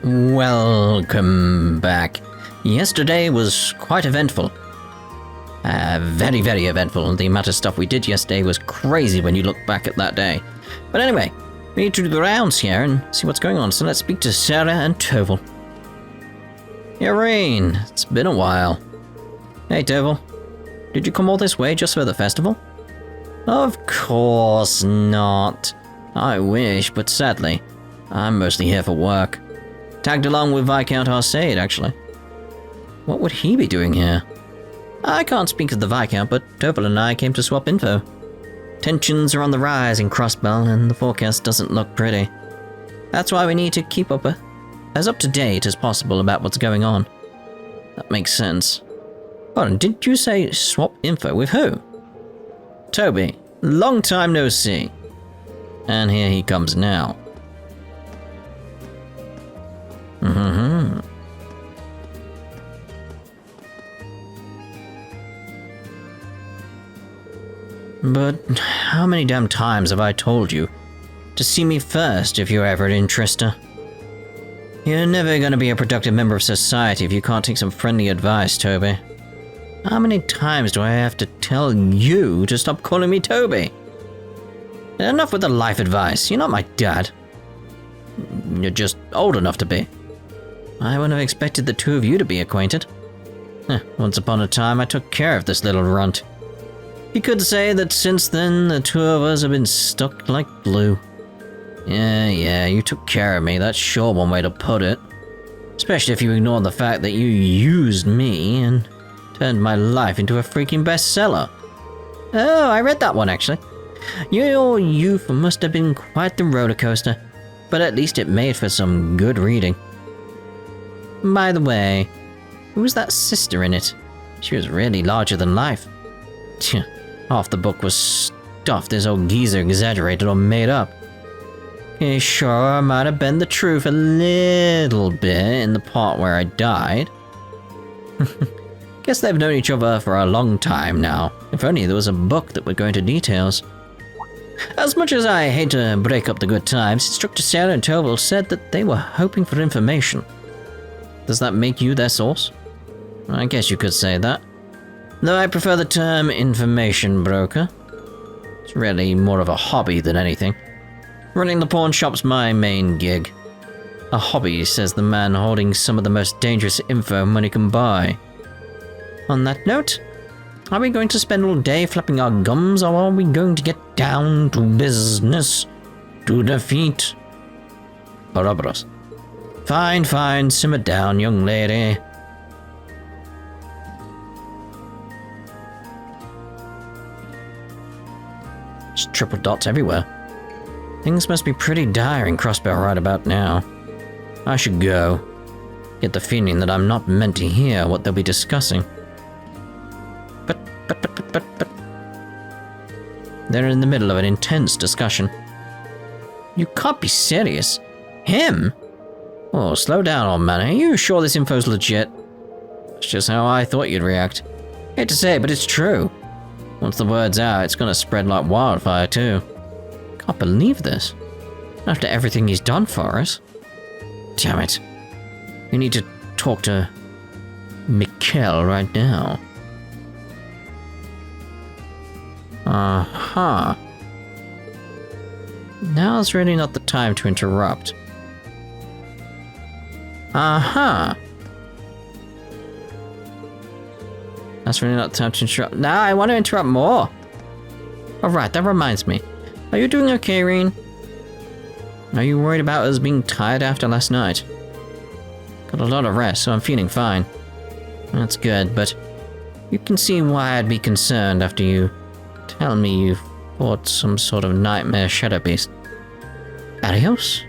Welcome back. Yesterday was quite eventful. Very, very eventful. The amount of stuff we did yesterday was crazy when you look back at that day. But anyway, we need to do the rounds here and see what's going on, so let's speak to Sarah and Toval. Irene, it's been a while. Hey Toval, did you come all this way just for the festival? Of course not. I wish, but sadly, I'm mostly here for work. Tagged along with Viscount Arcade, actually. What would he be doing here? I can't speak of the Viscount, but Toval and I came to swap info. Tensions are on the rise in Crossbell, and the forecast doesn't look pretty. That's why we need to keep as up to date as possible about what's going on. That makes sense. Hold on, did you say swap info with who? Toby, long time no see. And here he comes now. But how many damn times have I told you to see me first if you're ever interested? You're never going to be a productive member of society if you can't take some friendly advice, Toby. How many times do I have to tell you to stop calling me Toby? Enough with the life advice. You're not my dad. You're just old enough to be. I wouldn't have expected the two of you to be acquainted. Once upon a time, I took care of this little runt. You could say that since then, the two of us have been stuck like glue. Yeah, you took care of me, that's sure one way to put it. Especially if you ignore the fact that you used me and turned my life into a freaking bestseller. Oh, I read that one actually. Your youth must have been quite the roller coaster, but at least it made for some good reading. By the way, who was that sister in it? She was really larger than life. Half the book was stuff this old geezer exaggerated or made up. Okay, sure, might have been the truth a little bit in the part where I died. Guess they've known each other for a long time now. If only there was a book that would go into details. As much as I hate to break up the good times, Instructor Sarah and Toval said that they were hoping for information. Does that make you their source? I guess you could say that. Though I prefer the term information broker. It's really more of a hobby than anything. Running the pawn shop's my main gig. A hobby, says the man holding some of the most dangerous info money can buy. On that note, are we going to spend all day flapping our gums, or are we going to get down to business to defeat Ouroboros? Fine, simmer down, young lady. Just triple dots everywhere. Things must be pretty dire in Crossbell right about now. I should go. Get the feeling that I'm not meant to hear what they'll be discussing. But... They're in the middle of an intense discussion. You can't be serious. Him? Oh, slow down, old man. Are you sure this info's legit? That's just how I thought you'd react. Hate to say it, but it's true. Once the word's out, it's gonna spread like wildfire, too. Can't believe this. After everything he's done for us. Damn it. We need to talk to Mikkel right now. Now's really not the time to interrupt. That's really not the time to interrupt. Now I want to interrupt more. Alright, that reminds me. Are you doing okay, Irene? Are you worried about us being tired after last night? Got a lot of rest, so I'm feeling fine. That's good, but you can see why I'd be concerned after you tell me you fought some sort of nightmare shadow beast. Adios?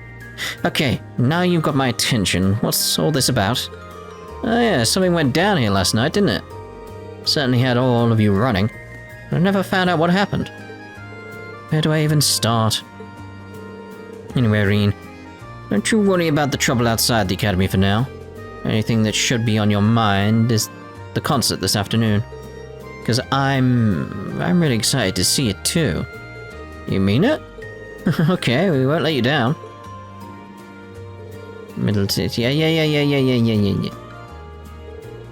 Okay, now you've got my attention. What's all this about? Oh yeah, something went down here last night, didn't it? Certainly had all of you running, but I never found out what happened. Where do I even start? Anyway, Irene, don't you worry about the trouble outside the academy for now. Anything that should be on your mind is the concert this afternoon. Because I'm really excited to see it too. You mean it? Okay, we won't let you down. Middle City. Yeah.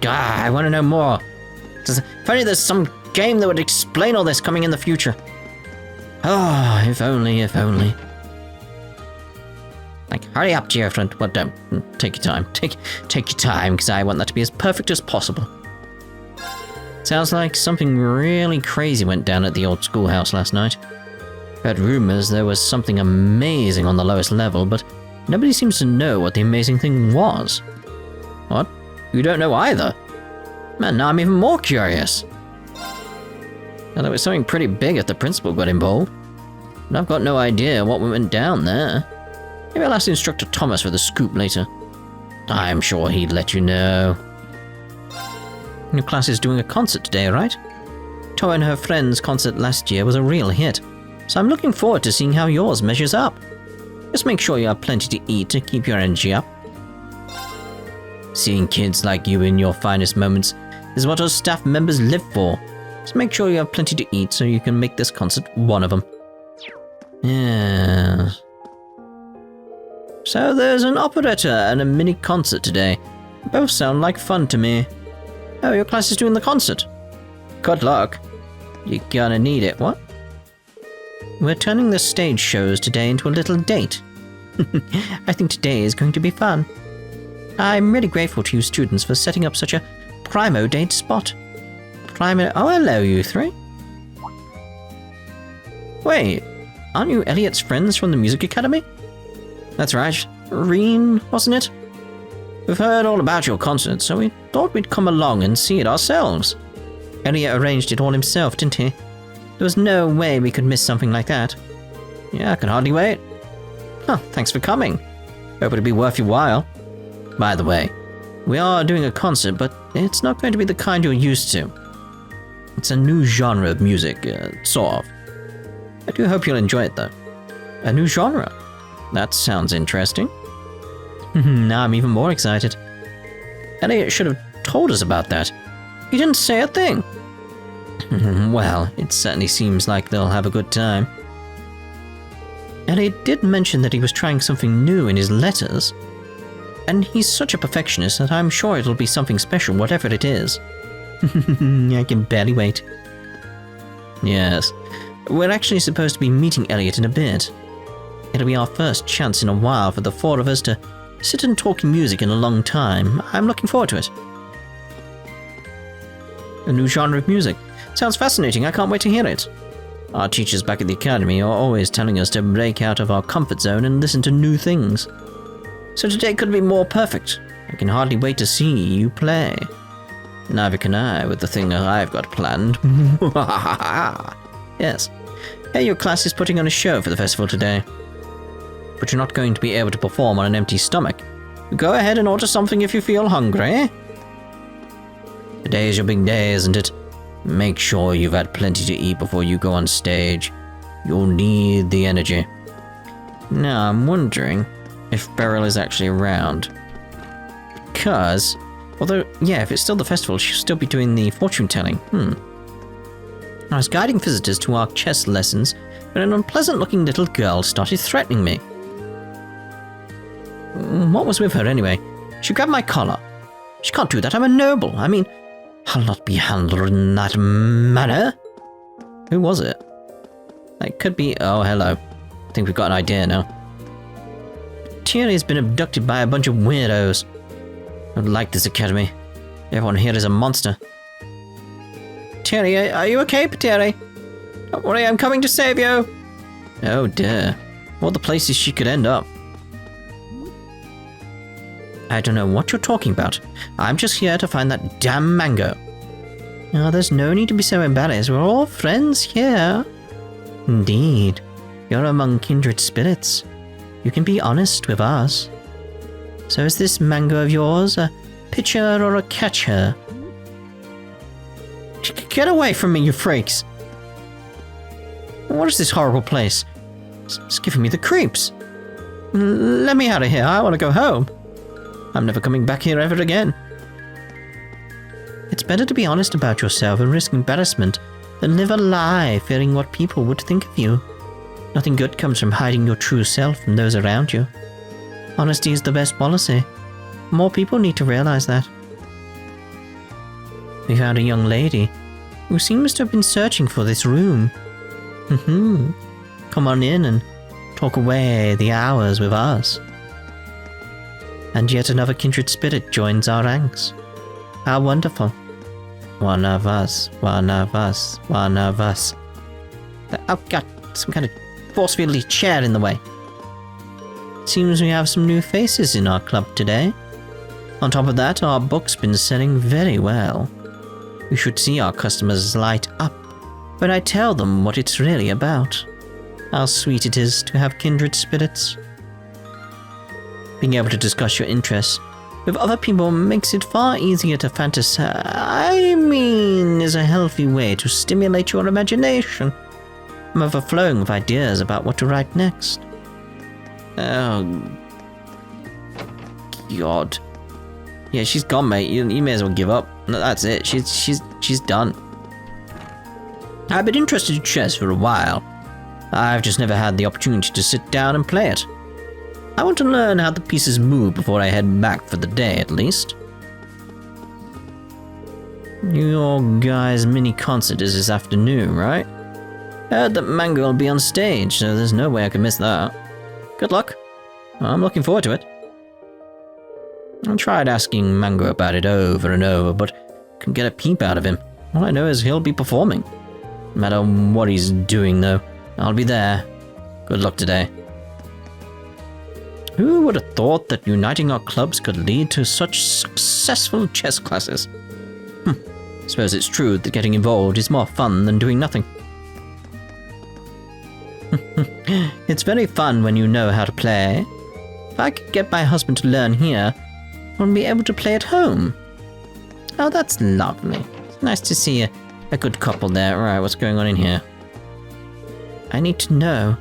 God, I want to know more. If only there's some game that would explain all this coming in the future. Oh, if only. Like, hurry up, Geofront. Well, don't. Take your time. Take your time, because I want that to be as perfect as possible. Sounds like something really crazy went down at the old schoolhouse last night. Heard rumors there was something amazing on the lowest level, but nobody seems to know what the amazing thing was. What? You don't know either? Man, now I'm even more curious. Now, there was something pretty big if the principal got involved. And I've got no idea what went down there. Maybe I'll ask Instructor Thomas for the scoop later. I'm sure he'd let you know. Your class is doing a concert today, right? Toa and her friends' concert last year was a real hit, so I'm looking forward to seeing how yours measures up. Just make sure you have plenty to eat to keep your energy up. Seeing kids like you in your finest moments is what our staff members live for. So make sure you have plenty to eat so you can make this concert one of them. Yeah. So there's an operetta and a mini concert today. Both sound like fun to me. Oh, your class is doing the concert. Good luck. You're gonna need it. What? We're turning the stage shows today into a little date. I think today is going to be fun. I'm really grateful to you students for setting up such a primo date spot. Oh, hello, you three. Wait, aren't you Elliot's friends from the music academy? That's right, Reen, wasn't it? We've heard all about your concert, so we thought we'd come along and see it ourselves. Elliot arranged it all himself, didn't he? There was no way we could miss something like that. Yeah, I can hardly wait. Huh, thanks for coming. Hope it'll be worth your while. By the way, we are doing a concert, but it's not going to be the kind you're used to. It's a new genre of music, sort of. I do hope you'll enjoy it, though. A new genre? That sounds interesting. Now I'm even more excited. Elliot should have told us about that. He didn't say a thing. Well, it certainly seems like they'll have a good time. Elliot did mention that he was trying something new in his letters. And he's such a perfectionist that I'm sure it'll be something special, whatever it is. I can barely wait. Yes, we're actually supposed to be meeting Elliot in a bit. It'll be our first chance in a while for the four of us to sit and talk music in a long time. I'm looking forward to it. A new genre of music. Sounds fascinating, I can't wait to hear it. Our teachers back at the academy are always telling us to break out of our comfort zone and listen to new things. So today could be more perfect. I can hardly wait to see you play. Neither can I with the thing I've got planned. Yes. Hey, your class is putting on a show for the festival today. But you're not going to be able to perform on an empty stomach. Go ahead and order something if you feel hungry. Today's your big day, isn't it? Make sure you've had plenty to eat before you go on stage. You'll need the energy. Now, I'm wondering if Beryl is actually around. Because, although, yeah, if it's still the festival, she'll still be doing the fortune telling. I was guiding visitors to our chess lessons when an unpleasant-looking little girl started threatening me. What was with her anyway? She grabbed my collar. She can't do that, I'm a noble. I mean, I'll not be handled in that manner. Who was it? It could be... Oh, hello. I think we've got an idea now. Thierry's been abducted by a bunch of weirdos. I don't like this academy. Everyone here is a monster. Thierry, are you okay, Thierry? Don't worry, I'm coming to save you. Oh dear. What the places she could end up. I don't know what you're talking about. I'm just here to find that damn mango. Oh, there's no need to be so embarrassed. We're all friends here. Indeed. You're among kindred spirits. You can be honest with us. So is this mango of yours a pitcher or a catcher? Get away from me, you freaks! What is this horrible place? It's giving me the creeps. Let me out of here, I want to go home. I'm never coming back here ever again. It's better to be honest about yourself and risk embarrassment than live a lie fearing what people would think of you. Nothing good comes from hiding your true self from those around you. Honesty is the best policy. More people need to realize that. We found a young lady who seems to have been searching for this room. Come on in and talk away the hours with us. And yet another kindred spirit joins our ranks. How wonderful. One of us, one of us, one of us. Oh god, some kind of force-fieldly chair in the way. Seems we have some new faces in our club today. On top of that, our book's been selling very well. We should see our customers light up when I tell them what it's really about. How sweet it is to have kindred spirits. Being able to discuss your interests with other people makes it far easier to fantasize. I mean, is a healthy way to stimulate your imagination. I'm overflowing with ideas about what to write next. Oh, God. Yeah, she's gone, mate. You may as well give up. No, that's it. She's done. I've been interested in chess for a while. I've just never had the opportunity to sit down and play it. I want to learn how the pieces move before I head back for the day, at least. Your guy's mini concert is this afternoon, right? I heard that Mango will be on stage, so there's no way I can miss that. Good luck. I'm looking forward to it. I tried asking Mango about it over and over, but couldn't get a peep out of him. All I know is he'll be performing. No matter what he's doing, though, I'll be there. Good luck today. Who would have thought that uniting our clubs could lead to such successful chess classes? Suppose it's true that getting involved is more fun than doing nothing. It's very fun when you know how to play. If I could get my husband to learn here, I'll be able to play at home. Oh, that's lovely. It's nice to see a good couple there. Alright, what's going on in here? I need to know.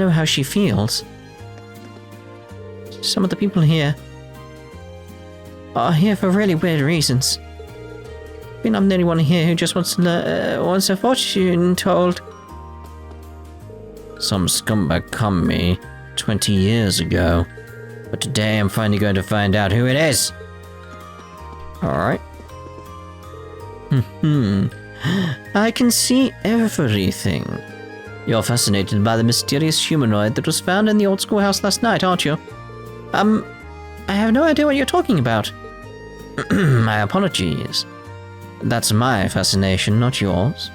How she feels. Some of the people here are here for really weird reasons. I mean, I'm the only one here who just wants her fortune told. Some scumbag conned me 20 years ago, but today I'm finally going to find out who it is. Alright. I can see everything. You're fascinated by the mysterious humanoid that was found in the Old Schoolhouse last night, aren't you? I have no idea what you're talking about. My apologies. That's my fascination, not yours.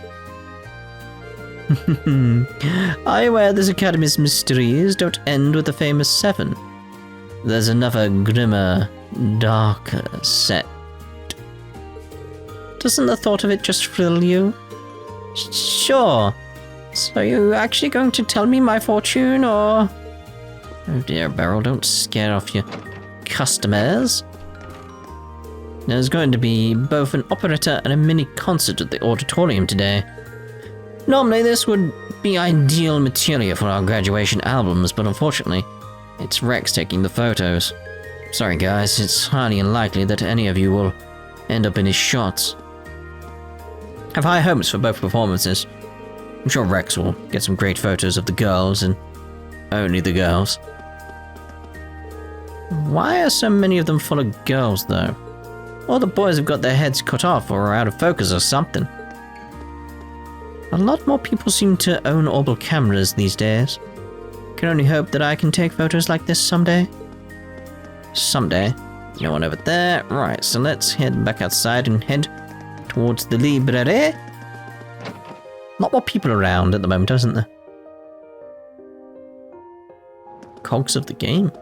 Are you aware this Academy's mysteries don't end with the famous 7? There's another grimmer, darker set. Doesn't the thought of it just thrill you? Sure. So you actually going to tell me my fortune, or...? Oh dear, Beryl, don't scare off your customers. There's going to be both an operetta and a mini concert at the auditorium today. Normally this would be ideal material for our graduation albums, but unfortunately, it's Rex taking the photos. Sorry guys, it's highly unlikely that any of you will end up in his shots. Have high hopes for both performances. I'm sure Rex will get some great photos of the girls, and only the girls. Why are so many of them full of girls, though? All the boys have got their heads cut off or are out of focus or something. A lot more people seem to own orbital cameras these days. Can only hope that I can take photos like this someday. Someday. No one over there. Right, so let's head back outside and head towards the library. A lot more people around at the moment, isn't there? Cogs of the game.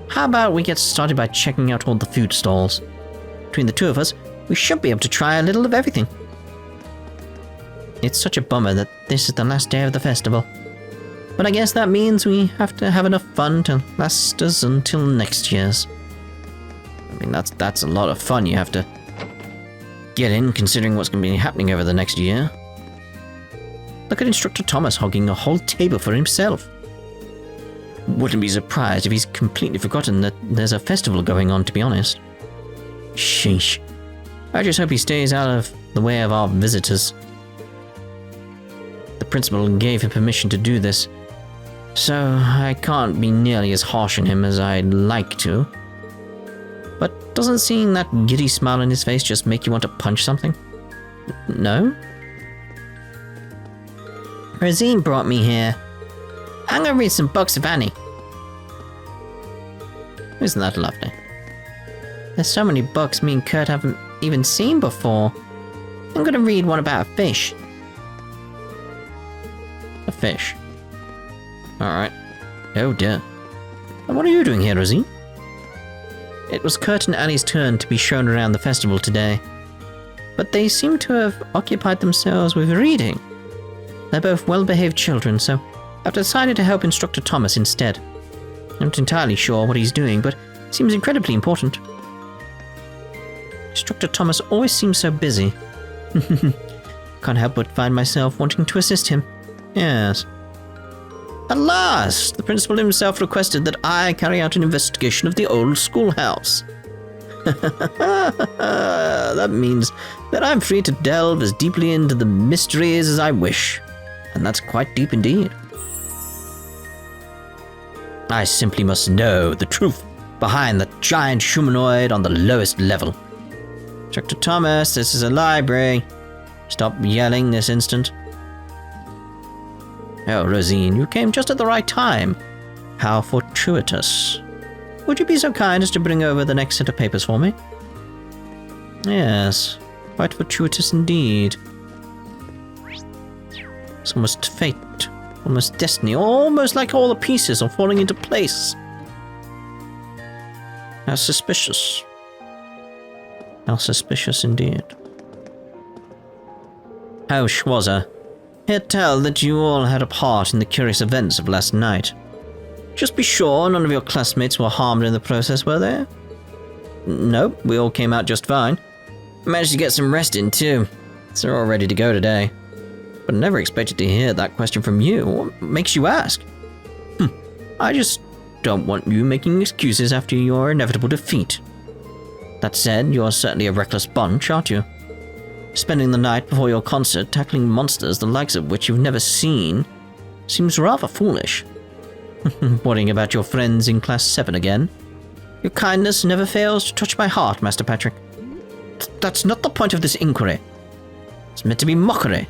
How about we get started by checking out all the food stalls? Between the two of us, we should be able to try a little of everything. It's such a bummer that this is the last day of the festival. But I guess that means we have to have enough fun to last us until next year's. I mean, that's a lot of fun you have to get in, considering what's going to be happening over the next year. Look at Instructor Thomas hogging a whole table for himself. Wouldn't be surprised if he's completely forgotten that there's a festival going on, to be honest. Sheesh. I just hope he stays out of the way of our visitors. The principal gave him permission to do this. so I can't be nearly as harsh on him as I'd like to. But doesn't seeing that giddy smile on his face just make you want to punch something? No? Rosine brought me here. I'm gonna read some books of Annie. Isn't that lovely? There's so many books me and Kurt haven't even seen before. I'm gonna read one about a fish. A fish? Alright. Oh dear. And what are you doing here, Rosine? It was Kurt and Annie's turn to be shown around the festival today, but they seem to have occupied themselves with reading. They're both well-behaved children, so I've decided to help Instructor Thomas instead. I'm not entirely sure what he's doing, but it seems incredibly important. Instructor Thomas always seems so busy. Can't help but find myself wanting to assist him. Yes. At last, the principal himself requested that I carry out an investigation of the Old Schoolhouse. That means that I'm free to delve as deeply into the mysteries as I wish. And that's quite deep indeed. I simply must know the truth behind the giant humanoid on the lowest level. Dr. Thomas, this is a library. Stop yelling this instant. Oh, Rosine, you came just at the right time. How fortuitous. Would you be so kind as to bring over the next set of papers for me? Yes, quite fortuitous indeed. It's almost fate, almost destiny, almost like all the pieces are falling into place. How suspicious. How suspicious indeed. Oh, Schwarzer. He'd tell that you all had a part in the curious events of last night. Just be sure none of your classmates were harmed in the process, were they? Nope, we all came out just fine. Managed to get some rest in, too. So we're all ready to go today. But I never expected to hear that question from you. What makes you ask? I just don't want you making excuses after your inevitable defeat. That said, you're certainly a reckless bunch, aren't you? Spending the night before your concert tackling monsters the likes of which you've never seen seems rather foolish. Worrying about your friends in Class 7 again? Your kindness never fails to touch my heart, Master Patrick. That's not the point of this inquiry. It's meant to be mockery.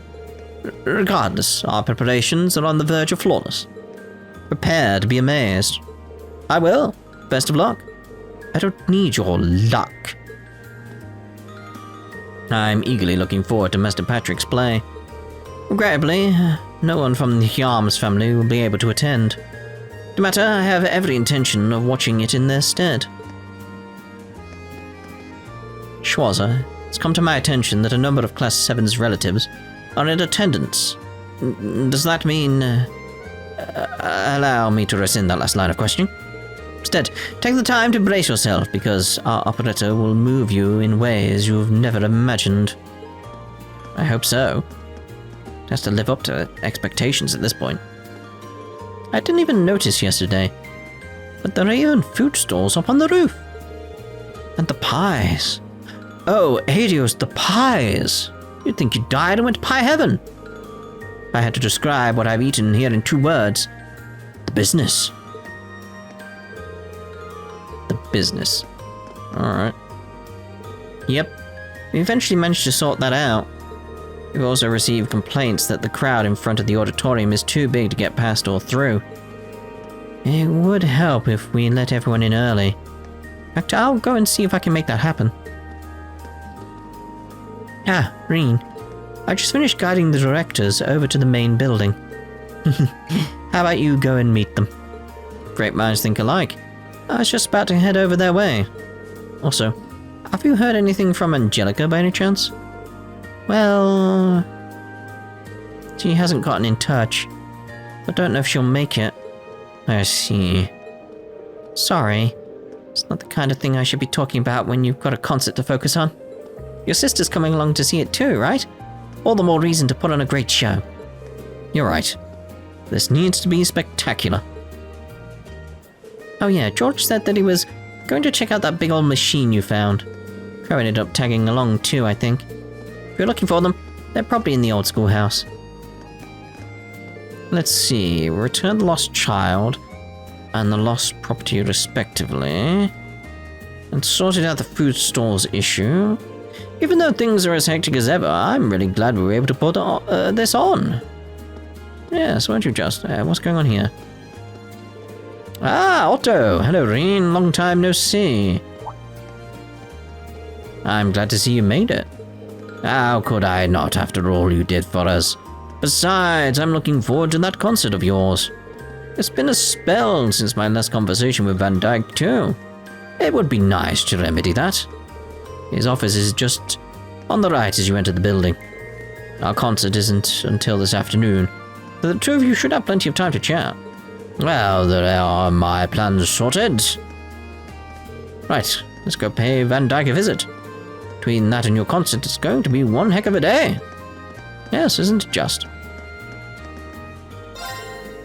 Regardless, our preparations are on the verge of flawless. Prepare to be amazed. I will. Best of luck. I don't need your luck. I'm eagerly looking forward to Master Patrick's play. Regrettably, no one from the Yarms family will be able to attend. No matter, I have every intention of watching it in their stead. Schwarzer, it's come to my attention that a number of Class 7's relatives are in attendance. Does that mean... allow me to rescind that last line of questioning. Instead, take the time to brace yourself, because our operetta will move you in ways you've never imagined. I hope so. It has to live up to expectations at this point. I didn't even notice yesterday, but there are even food stalls up on the roof. And the pies. Oh, Adios, the pies! You'd think you died and went to pie heaven. I had to describe what I've eaten here in 2 words. The business. The business. Alright. Yep. We eventually managed to sort that out. We've also received complaints that the crowd in front of the auditorium is too big to get past or through. It would help if we let everyone in early. In fact, I'll go and see if I can make that happen. Ah, Reen. I just finished guiding the directors over to the main building. How about you go and meet them? Great minds think alike. I was just about to head over their way. Also, have you heard anything from Angelica by any chance? Well... she hasn't gotten in touch. I don't know if she'll make it. I see. Sorry. It's not the kind of thing I should be talking about when you've got a concert to focus on. Your sister's coming along to see it too, right? All the more reason to put on a great show. You're right. This needs to be spectacular. Oh yeah, George said that he was going to check out that big old machine you found. Crow ended up tagging along too, I think. If you're looking for them, they're probably in the Old Schoolhouse. let's see. Return the lost child and the lost property respectively. And sorted out the food stores issue. Even though things are as hectic as ever, I'm really glad we were able to put this on. Yes, won't you just? What's going on here? Ah, Otto! Hello, Reen. Long time no see. I'm glad to see you made it. How could I not, after all you did for us? Besides, I'm looking forward to that concert of yours. It's been a spell since my last conversation with Van Dyke, too. It would be nice to remedy that. His office is just on the right as you enter the building. Our concert isn't until this afternoon, but the two of you should have plenty of time to chat. Well, there are my plans sorted. Right, let's go pay Van Dyke a visit. Between that and your concert, it's going to be one heck of a day. Yes, isn't it just?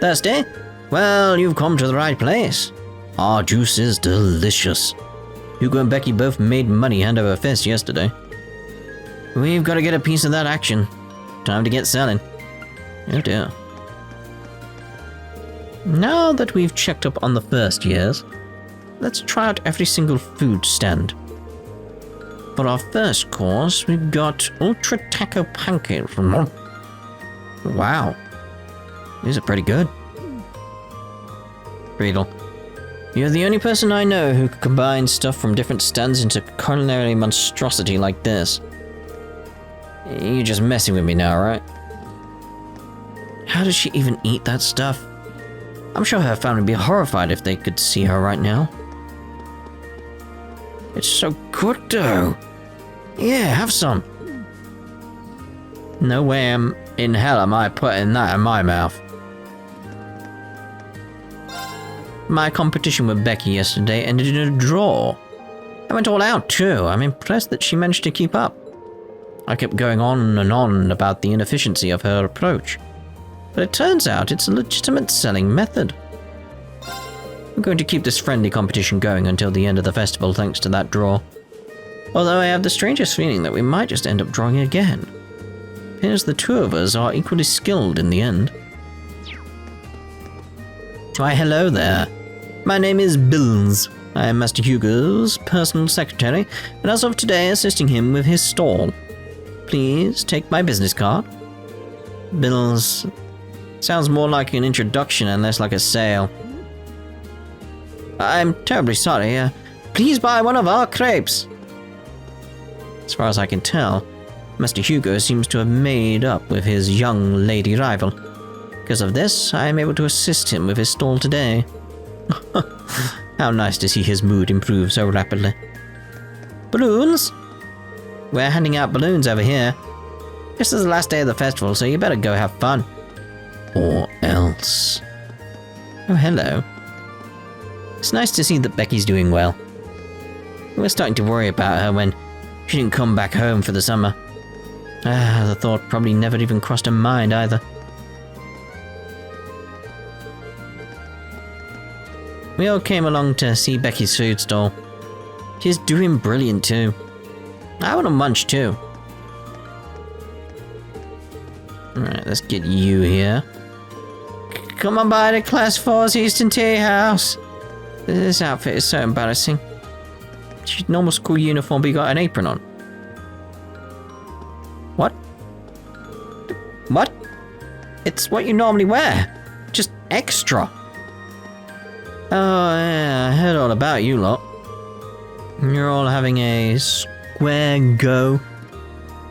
Thirsty? Well, you've come to the right place. Our juice is delicious. Hugo and Becky both made money hand over fist yesterday. We've got to get a piece of that action. Time to get selling. Oh dear. Now that we've checked up on the first years, let's try out every single food stand. For our first course, we've got Ultra Taco Pancakes. Wow. These are pretty good. Friedel, you're the only person I know who could combine stuff from different stands into culinary monstrosity like this. You're just messing with me now, right? How does she even eat that stuff? I'm sure her family would be horrified if they could see her right now. It's so good though. Yeah, have some. No way in hell am I putting that in my mouth. My competition with Becky yesterday ended in a draw. I went all out too. I'm impressed that she managed to keep up. I kept going on and on about the inefficiency of her approach, but it turns out it's a legitimate selling method. I'm going to keep this friendly competition going until the end of the festival thanks to that draw. Although I have the strangest feeling that we might just end up drawing again. Appears the two of us are equally skilled in the end. Why, hello there. My name is Bills. I am Master Hugo's personal secretary, and as of today assisting him with his stall. Please take my business card. Bills. Sounds more like an introduction and less like a sale. I'm terribly sorry. Please buy one of our crepes. As far as I can tell, Master Hugo seems to have made up with his young lady rival. Because of this, I am able to assist him with his stall today. How nice to see his mood improve so rapidly. Balloons? We're handing out balloons over here. This is the last day of the festival, so you better go have fun. Or else. Oh, hello. It's nice to see that Becky's doing well. We were starting to worry about her when she didn't come back home for the summer. The thought probably never even crossed her mind either. We all came along to see Becky's food stall. She's doing brilliant too. I want a munch too. Alright, let's get you here. Come on by to Class 4's Eastern Tea House. This outfit is so embarrassing. She's normal school uniform, but you got an apron on. What? What? It's what you normally wear. Just extra. Oh yeah, I heard all about you lot. You're all having a square go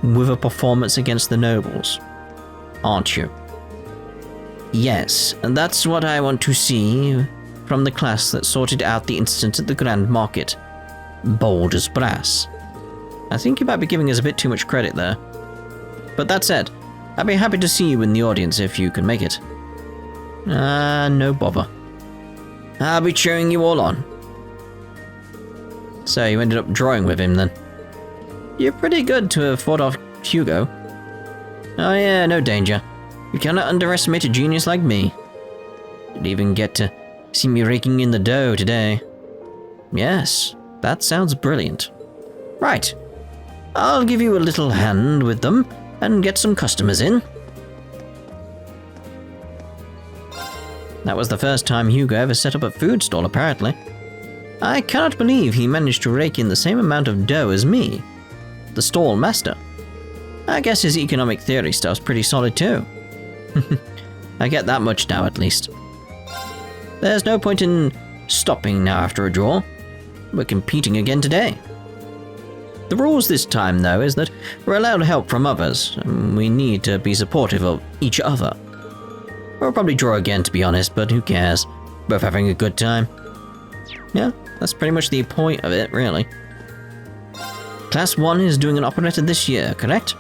with a performance against the nobles, aren't you? Yes, and that's what I want to see from the class that sorted out the incident at the Grand Market. Bold as brass. I think you might be giving us a bit too much credit there. But that said, I'd be happy to see you in the audience if you can make it. No bother. I'll be cheering you all on. So you ended up drawing with him then? You're pretty good to have fought off Hugo. Oh yeah, no danger. You cannot underestimate a genius like me. You'd even get to see me raking in the dough today. Yes, that sounds brilliant. Right. I'll give you a little hand with them and get some customers in. That was the first time Hugo ever set up a food stall, apparently. I cannot believe he managed to rake in the same amount of dough as me, the stall master. I guess his economic theory stuff's pretty solid too. I get that much now, at least. There's no point in stopping now after a draw. We're competing again today. The rules this time, though, is that we're allowed help from others, and we need to be supportive of each other. We'll probably draw again, to be honest, but who cares? Both having a good time. Yeah, that's pretty much the point of it, really. Class 1 is doing an operetta this year, correct?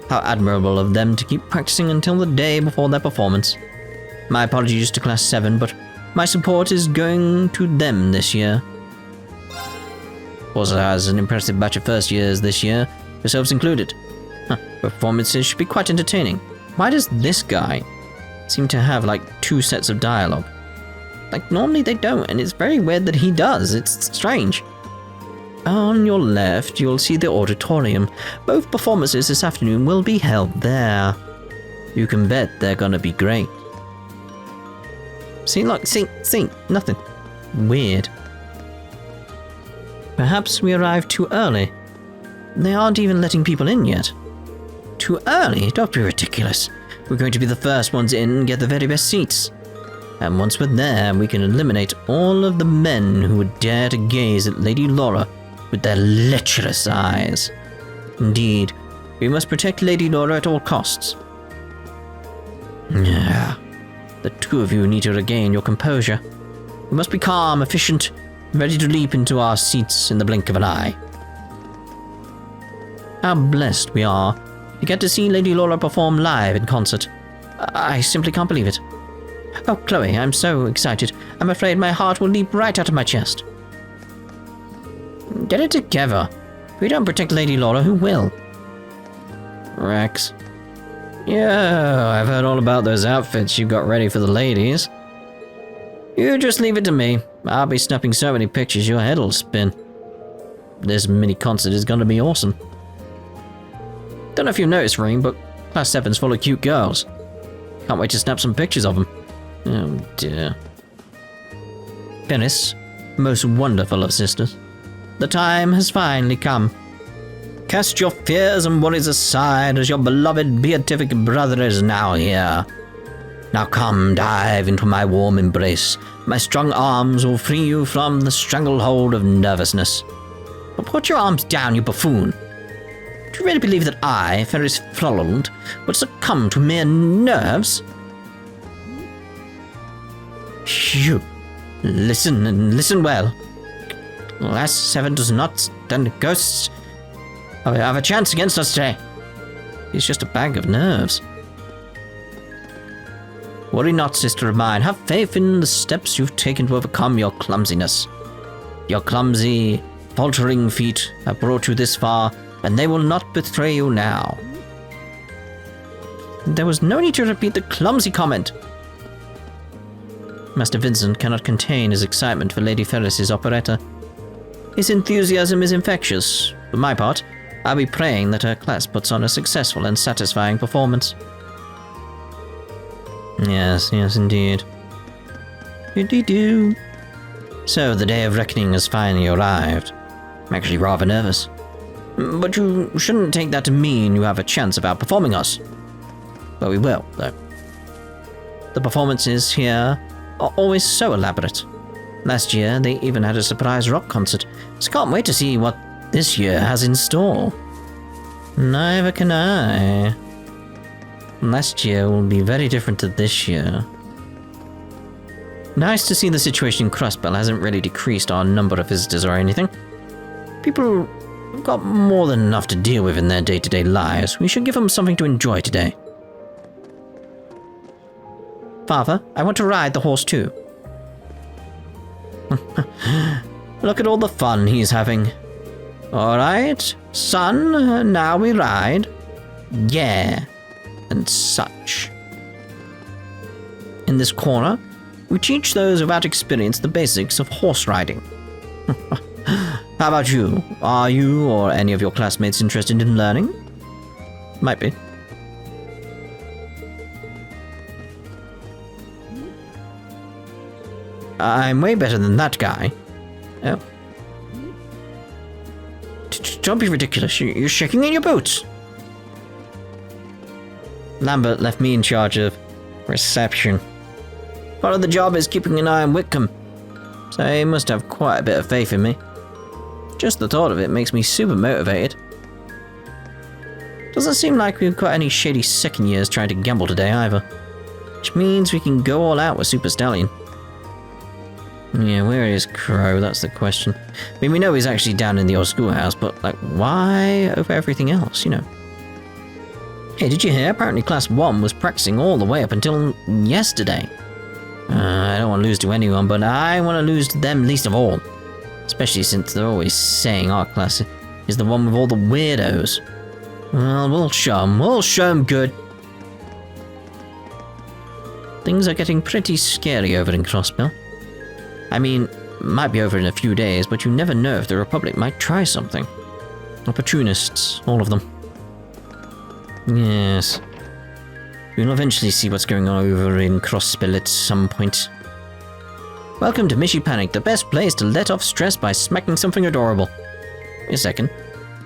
How admirable of them to keep practicing until the day before their performance. My apologies to Class 7, but my support is going to them this year. Also has an impressive batch of first years this year, yourselves included. Performances should be quite entertaining. Why does this guy seem to have like 2 sets of dialogue? Like normally they don't, and it's very weird that he does. It's strange. On your left, you'll see the auditorium. Both performances this afternoon will be held there. You can bet they're gonna be great. See, look, see, nothing. Weird. Perhaps we arrived too early. They aren't even letting people in yet. Too early? Don't be ridiculous. We're going to be the first ones in and get the very best seats. And once we're there, we can eliminate all of the men who would dare to gaze at Lady Laura with their lecherous eyes. Indeed, we must protect Lady Laura at all costs. Yeah, the two of you need to regain your composure. We must be calm, efficient, ready to leap into our seats in the blink of an eye. How blessed we are to get to see Lady Laura perform live in concert. I simply can't believe it. Oh, Chloe, I'm so excited. I'm afraid my heart will leap right out of my chest. Get it together. If we don't protect Lady Laura, who will? Rex. Yeah, I've heard all about those outfits you got ready for the ladies. You just leave it to me. I'll be snapping so many pictures your head'll spin. This mini concert is gonna be awesome. Don't know if you've noticed, Ring, but Class 7's full of cute girls. Can't wait to snap some pictures of them. Oh dear. Phyllis, most wonderful of sisters. The time has finally come. Cast your fears and worries aside, as your beloved beatific brother is now here. Now come, dive into my warm embrace. My strong arms will free you from the stranglehold of nervousness. But put your arms down, you buffoon. Do you really believe that I, Ferris Frolund, would succumb to mere nerves? Phew. Listen, and listen well. Class 7 does not stand ghosts have a chance against us today. He's just a bag of nerves. Worry not, sister of mine. Have faith in the steps you've taken to overcome your clumsiness. Your clumsy, faltering feet have brought you this far, and they will not betray you now. There was no need to repeat the clumsy comment. Master Vincent cannot contain his excitement for Lady Ferris's operetta. His enthusiasm is infectious. For my part, I'll be praying that her class puts on a successful and satisfying performance. Yes, indeed. Do-do-do. So, the day of reckoning has finally arrived. I'm actually rather nervous. But you shouldn't take that to mean you have a chance of outperforming us. But we will, though. The performances here are always so elaborate. Last year, they even had a surprise rock concert, so can't wait to see what this year has in store. Neither can I. Last year will be very different to this year. Nice to see the situation in Crossbell hasn't really decreased our number of visitors or anything. People have got more than enough to deal with in their day-to-day lives. We should give them something to enjoy today. Father, I want to ride the horse too. Look at all the fun he's having. Alright, son, now we ride. Yeah, and such. In this corner, we teach those without experience the basics of horse riding. How about you? Are you or any of your classmates interested in learning? Might be. I'm way better than that guy. Oh. Don't be ridiculous. You're shaking in your boots. Lambert left me in charge of reception. Part of the job is keeping an eye on Whitcomb, so he must have quite a bit of faith in me. Just the thought of it makes me super motivated. Doesn't seem like we've got any shady second years trying to gamble today either. Which means we can go all out with Super Stallion. Yeah, where is Crow? That's the question. I mean, we know he's actually down in the Old Schoolhouse, but, like, why over everything else, you know? Hey, did you hear? Apparently Class 1 was practicing all the way up until yesterday. I don't want to lose to anyone, but I want to lose to them least of all. Especially since they're always saying our class is the one with all the weirdos. Well, we'll show 'em. We'll show 'em good. Things are getting pretty scary over in Crossbell. I mean, might be over in a few days, but you never know if the Republic might try something. Opportunists, all of them. Yes. We'll eventually see what's going on over in Crossbell at some point. Welcome to Mishy Panic, the best place to let off stress by smacking something adorable. Wait a second.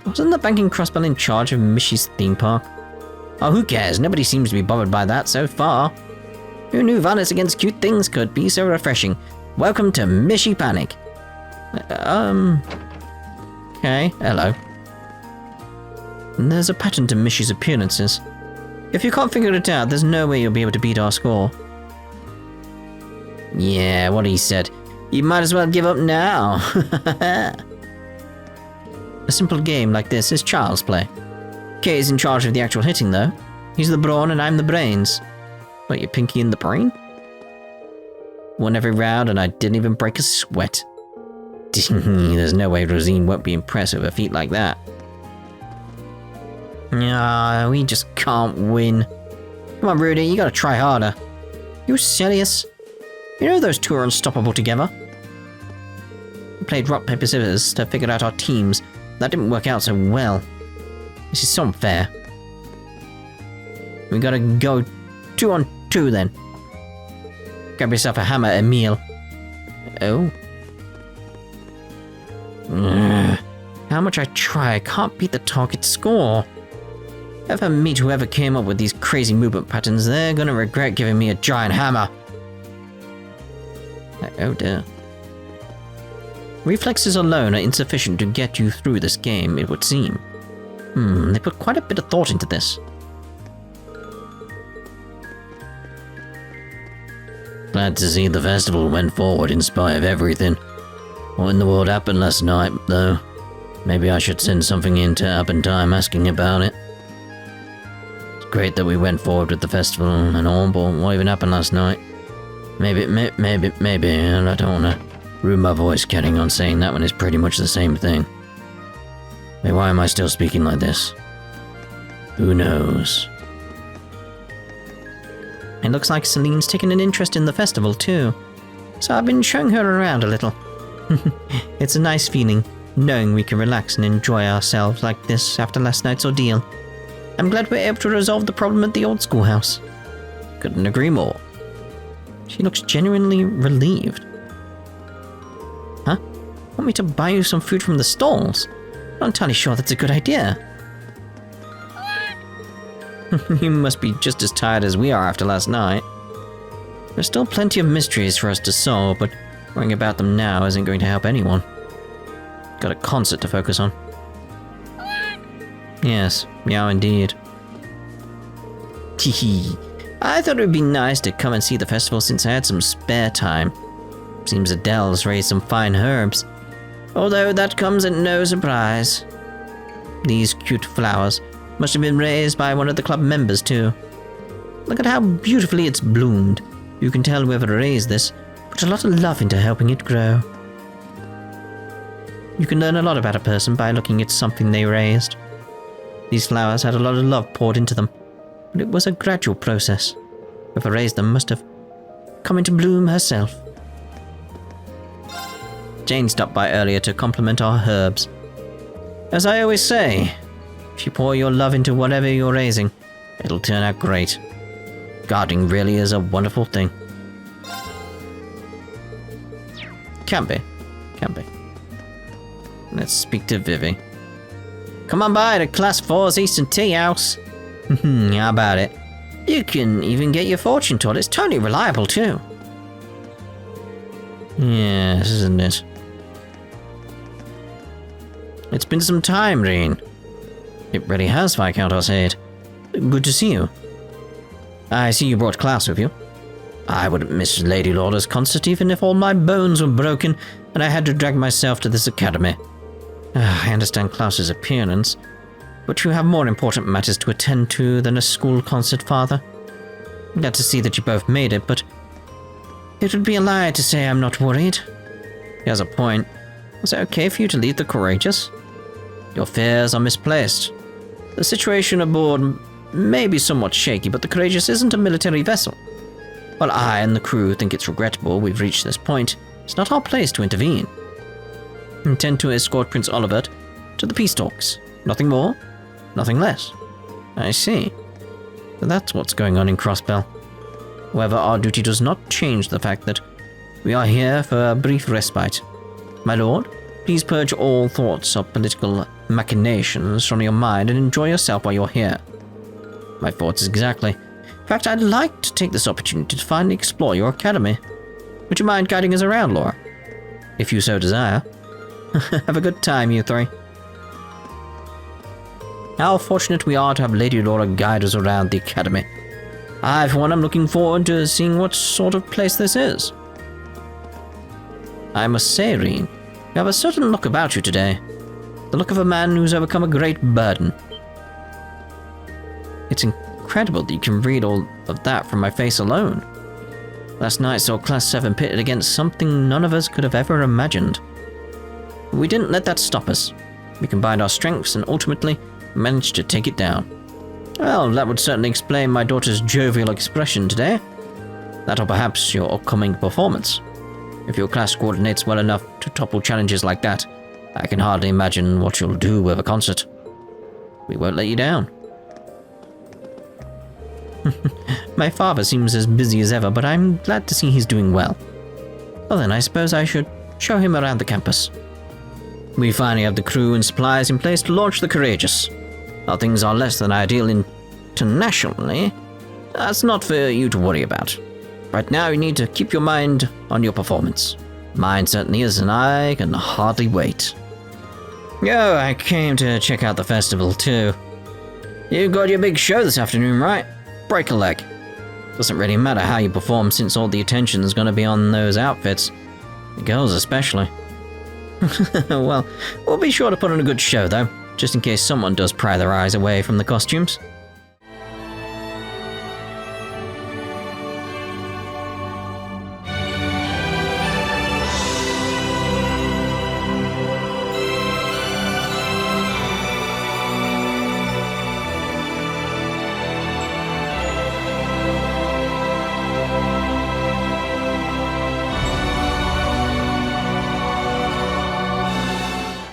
Wasn't the banking Crossbell in charge of Mishy's theme park? Oh, who cares? Nobody seems to be bothered by that so far. Who knew violence against cute things could be so refreshing? Welcome to Mishy Panic. Okay, hello. And there's a pattern to Mishy's appearances. If you can't figure it out, there's no way you'll be able to beat our score. Yeah, what he said. You might as well give up now. A simple game like this is child's play. Kay's in charge of the actual hitting, though. He's the brawn and I'm the brains. What, your pinky in the brain? Won every round and I didn't even break a sweat. There's no way Rosine won't be impressed with a feat like that. Nah, we just can't win. Come on, Rudy, you gotta try harder. You serious? You know those two are unstoppable together? We played rock, paper, scissors to figure out our teams. That didn't work out so well. This is so unfair. We gotta go 2 on 2 then. Grab yourself a hammer, Emile. Oh? How much I try, I can't beat the target score. If I meet whoever came up with these crazy movement patterns, they're gonna regret giving me a giant hammer. Oh dear. Reflexes alone are insufficient to get you through this game, it would seem. They put quite a bit of thought into this. Glad to see the festival went forward in spite of everything. What in the world happened last night, though? Maybe I should send something in to Up in Time asking about it. It's great that we went forward with the festival and all, but what even happened last night? Maybe, and I don't want to ruin my voice carrying on saying that when it's pretty much the same thing. Wait, why am I still speaking like this? Who knows? It looks like Celine's taken an interest in the festival too, so I've been showing her around a little. It's a nice feeling, knowing we can relax and enjoy ourselves like this after last night's ordeal. I'm glad we're able to resolve the problem at the Old Schoolhouse. Couldn't agree more. She looks genuinely relieved. Huh? Want me to buy you some food from the stalls? Not entirely sure that's a good idea. You must be just as tired as we are after last night. There's still plenty of mysteries for us to solve, but worrying about them now isn't going to help anyone. Got a concert to focus on. Yes, meow indeed. Teehee. I thought it would be nice to come and see the festival since I had some spare time. Seems Adele's raised some fine herbs. Although that comes at no surprise. These cute flowers must have been raised by one of the club members too. Look at how beautifully it's bloomed. You can tell whoever raised this put a lot of love into helping it grow. You can learn a lot about a person by looking at something they raised. These flowers had a lot of love poured into them, but it was a gradual process. Whoever raised them must have come into bloom herself. Jane stopped by earlier to compliment our herbs. As I always say, if you pour your love into whatever you're raising, it'll turn out great. Gardening really is a wonderful thing. Can be. Let's speak to Vivi. Come on by to Class 4's Eastern Tea House. How about it? You can even get your fortune told. It's totally reliable, too. Yes, isn't it? It's been some time, Reen. It really has, Viscount Osade. Good to see you. I see you brought Klaus with you. I wouldn't miss Lady Laura's concert even if all my bones were broken and I had to drag myself to this academy. I understand Klaus's appearance, but you have more important matters to attend to than a school concert, Father. Glad to see that you both made it, but it would be a lie to say I'm not worried. He has a point. Was it okay for you to leave the Courageous? Your fears are misplaced. The situation aboard may be somewhat shaky, but the Courageous isn't a military vessel. While I and the crew think it's regrettable we've reached this point, it's not our place to intervene. Intend to escort Prince Olivert to the peace talks. Nothing more, nothing less. I see. So that's what's going on in Crossbell. However, our duty does not change the fact that we are here for a brief respite. My lord, please purge all thoughts of political machinations from your mind and enjoy yourself while you're here. My thoughts exactly. In fact, I'd like to take this opportunity to finally explore your academy. Would you mind guiding us around, Laura? If you so desire. Have a good time, you three. How fortunate we are to have Lady Laura guide us around the academy. I, for one, am looking forward to seeing what sort of place this is. I must say, Reen, you have a certain look about you today. The look of a man who's overcome a great burden. It's incredible that you can read all of that from my face alone. Last night saw Class 7 pitted against something none of us could have ever imagined. We didn't let that stop us. We combined our strengths and ultimately managed to take it down. Well, that would certainly explain my daughter's jovial expression today. That or perhaps your upcoming performance. If your class coordinates well enough to topple challenges like that, I can hardly imagine what you'll do with a concert. We won't let you down. My father seems as busy as ever, but I'm glad to see he's doing well. Well then, I suppose I should show him around the campus. We finally have the crew and supplies in place to launch the Courageous. While things are less than ideal internationally, that's not for you to worry about. Right now, you need to keep your mind on your performance. Mine certainly is, and I can hardly wait. Oh, I came to check out the festival too. You got your big show this afternoon, right? Break a leg. Doesn't really matter how you perform since all the attention's gonna be on those outfits. The girls especially. Well, we'll be sure to put on a good show though, just in case someone does pry their eyes away from the costumes.